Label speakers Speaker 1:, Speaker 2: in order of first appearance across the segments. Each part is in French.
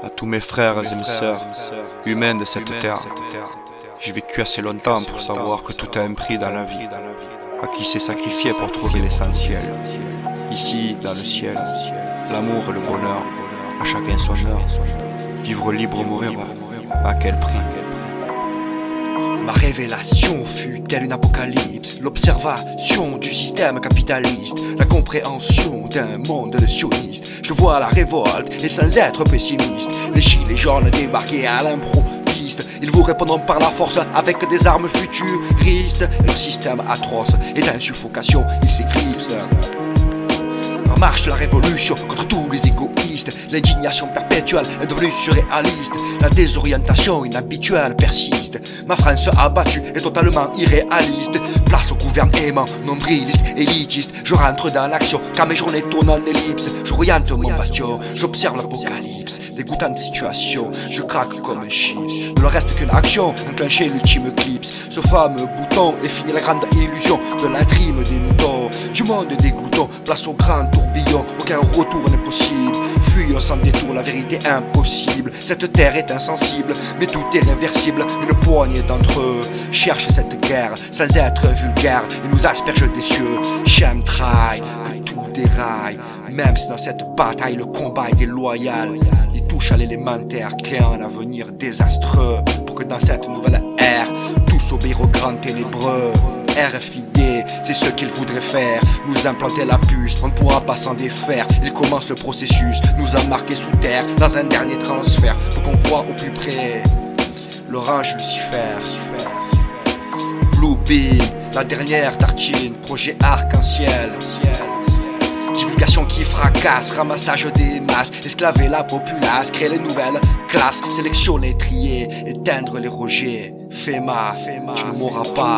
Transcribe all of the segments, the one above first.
Speaker 1: À tous mes frères et mes sœurs, humains de cette terre, j'ai vécu assez longtemps pour savoir que tout a un prix dans la vie. À qui s'est sacrifié pour trouver l'essentiel. Ici, dans le ciel, l'amour et le bonheur, à chacun son heure. Vivre libre ou mourir, à quel prix?
Speaker 2: Ma révélation fut telle une apocalypse, l'observation du système capitaliste, la compréhension d'un monde sionistes. Je vois la révolte et sans être pessimiste, les gilets jaunes débarqués à l'improviste. Ils vous répondront par la force avec des armes futuristes. Leur système atroce est en suffocation, il s'éclipse. En marche la révolution contre tous les égoïstes. L'indignation perpétuelle est devenue surréaliste. La désorientation inhabituelle persiste. Ma France abattue est totalement irréaliste. Place au gouvernement nombriliste, élitiste. Je rentre dans l'action car mes journées tournent en ellipse. J'oriente mon bastion, j'observe l'apocalypse. Dégoûtante situation, je craque comme un chips. Ne leur reste qu'une action, enclencher l'ultime clips. Ce fameux bouton est fini la grande illusion de la trime des moutons. Du monde des gloutons, place au grand tourbillon. Aucun retour n'est possible. Fuis sans détour, la vérité impossible. Cette terre est insensible, mais tout est réversible. Une poignée d'entre eux cherche cette guerre sans être vulgaire. Ils nous aspergent des cieux. Chemtrail, que tout déraille. Même si dans cette bataille le combat est déloyal, il touche à l'élémentaire, créant un avenir désastreux. Pour que dans cette nouvelle ère, tous obéir au grand ténébreux. RFID, c'est ce qu'ils voudraient faire. Nous implanter la puce, on ne pourra pas s'en défaire. Ils commencent le processus, nous embarquer sous terre dans un dernier transfert, pour qu'on voit au plus près l'orange Lucifer. Blue Beam, la dernière tartine, projet arc-en-ciel. Divulgation qui fracasse, ramassage des masses, esclaver la populace, créer les nouvelles classes, sélectionner, trier, éteindre les rejets. FEMA, tu ne mourras pas.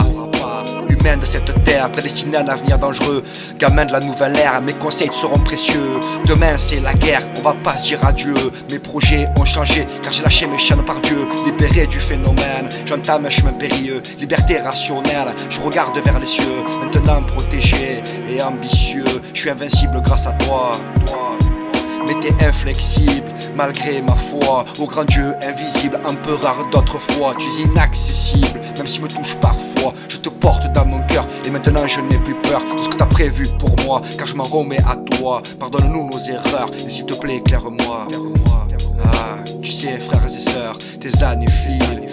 Speaker 2: Humain de cette terre, prédestiné à un avenir dangereux. Gamin de la nouvelle ère, mes conseils seront précieux. Demain c'est la guerre, on va pas se dire adieu. Mes projets ont changé, car j'ai lâché mes chaînes par Dieu. Libéré du phénomène, j'entame un chemin périlleux. Liberté rationnelle, je regarde vers les cieux. Maintenant protégé et ambitieux, je suis invincible grâce à toi. Mais t'es inflexible, malgré ma foi. Au grand Dieu invisible, empereur d'autrefois. Tu es inaccessible, même si tu me touches parfois. Je te porte dans mon cœur, et maintenant je n'ai plus peur de ce que t'as prévu pour moi, car je m'en remets à toi. Pardonne-nous nos erreurs, et s'il te plaît éclaire-moi. Ah, tu sais frères et sœurs, tes années filent.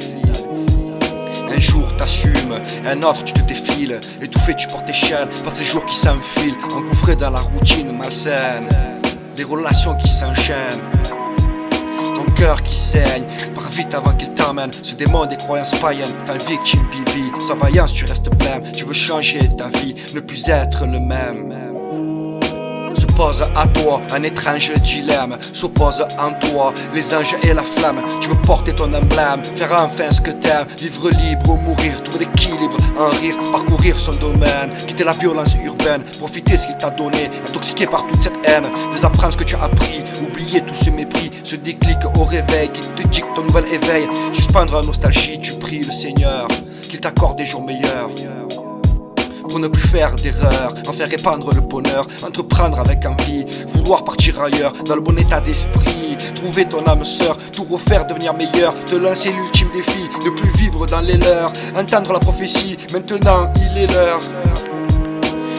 Speaker 2: Un jour t'assumes, un autre tu te défiles. Étouffé tu portes échelle, passe les jours qui s'enfilent. Engouffré dans la routine malsaine, des relations qui s'enchaînent, ton cœur qui saigne, pars vite avant qu'il t'emmène. Ce démon des croyances païennes, ta victime bibi. Sans vaillance tu restes blême, tu veux changer ta vie, ne plus être le même. Se pose à toi un étrange dilemme, s'oppose en toi les anges et la flamme. Tu veux porter ton emblème, faire enfin ce que t'aimes, vivre libre ou mourir, trouver l'équilibre, en rire, parcourir son domaine, quitter la violence urbaine, profiter ce qu'il t'a donné, intoxiqué par toute cette haine, désapprendre ce que tu as appris, oublier tout ce mépris, ce déclic au réveil qui te dicte ton nouvel éveil, suspendre la nostalgie, tu pries le Seigneur qu'il t'accorde des jours meilleurs. Pour ne plus faire d'erreurs, en faire répandre le bonheur, entreprendre avec envie, vouloir partir ailleurs, dans le bon état d'esprit, trouver ton âme sœur, tout refaire, devenir meilleur, te lancer l'ultime défi, ne plus vivre dans les leurs, entendre la prophétie, maintenant il est l'heure.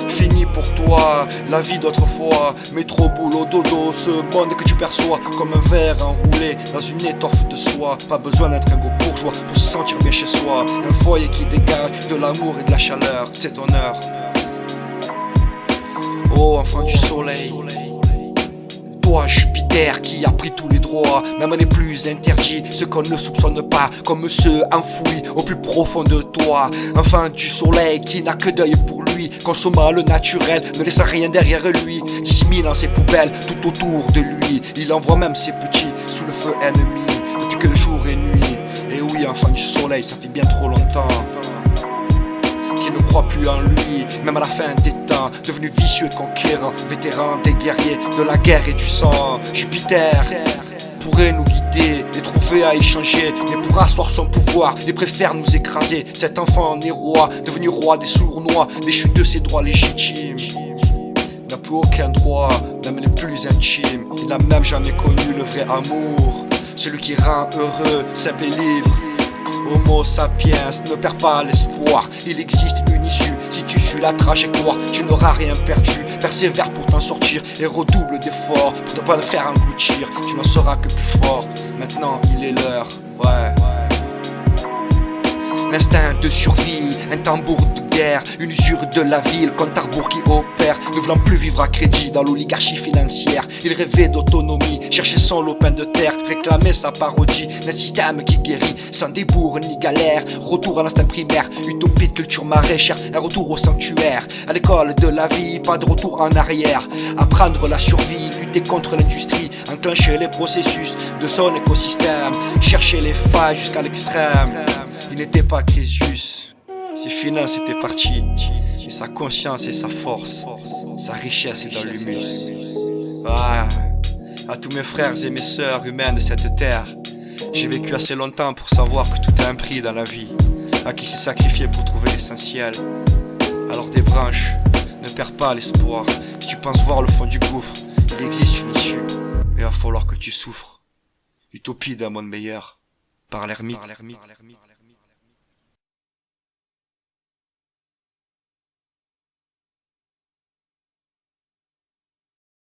Speaker 2: Fini pour toi, la vie d'autrefois, métro, boulot, dodo, ce monde que tu perçois comme un verre enroulé dans une étoffe de soie. Pas besoin d'être un gros bourgeois pour se sentir bien chez soi. Un foyer qui dégage de l'amour et de la chaleur, c'est ton heure. Oh enfant du soleil, toi Jupiter qui a pris tous les droits, même les plus interdits, ceux qu'on ne soupçonne pas, comme ceux enfouis au plus profond de toi. Enfant du soleil qui n'a que d'œil pour lui, consommant le naturel, ne laissant rien derrière lui, dissimulant ses poubelles tout autour de lui. Il envoie même ses petits sous le feu ennemi, depuis que jour et nuit. Et oui, enfant du soleil, ça fait bien trop longtemps qu'il ne croit plus en lui, même à la fin des temps, devenu vicieux et conquérant, vétéran des guerriers, de la guerre et du sang. Jupiter pourrait nous guider, les trouver à échanger, mais pour asseoir son pouvoir, il préfère nous écraser. Cet enfant né roi, devenu roi des sournois, déchu de ses droits légitimes, n'a plus aucun droit, même les plus intimes. Il n'a même jamais connu le vrai amour. celui qui rend heureux, simple et libre. Homo sapiens, ne perds pas l'espoir, il existe une issue. Si tu suis la trajectoire, tu n'auras rien perdu. Persévère pour t'en sortir et redouble d'efforts pour ne pas te faire engloutir. Tu n'en seras que plus fort. Maintenant il est l'heure, ouais. L'instinct de survie, un tambour de guerre, une usure de la ville, compte à rebours qui opère, ne voulant plus vivre à crédit dans l'oligarchie financière. Il rêvait d'autonomie, cherchait son lopin de terre, réclamait sa parodie d'un système qui guérit, sans débours ni galère. Retour à l'instinct primaire, utopie de culture maraîchère, un retour au sanctuaire, à l'école de la vie, pas de retour en arrière. Apprendre la survie, lutter contre l'industrie, enclencher les processus de son écosystème, chercher les failles jusqu'à l'extrême. Il n'était pas Crésus, ses finances étaient parties, et sa conscience et sa force, sa richesse est dans l'humus. Ah, à tous mes frères et mes sœurs humains de cette terre, j'ai vécu assez longtemps pour savoir que tout a un prix dans la vie, à qui s'est sacrifié pour trouver l'essentiel. Alors des branches, ne perds pas l'espoir, si tu penses voir le fond du gouffre, il existe une issue, mais il va falloir que tu souffres. Utopie d'un monde meilleur, par l'ermite.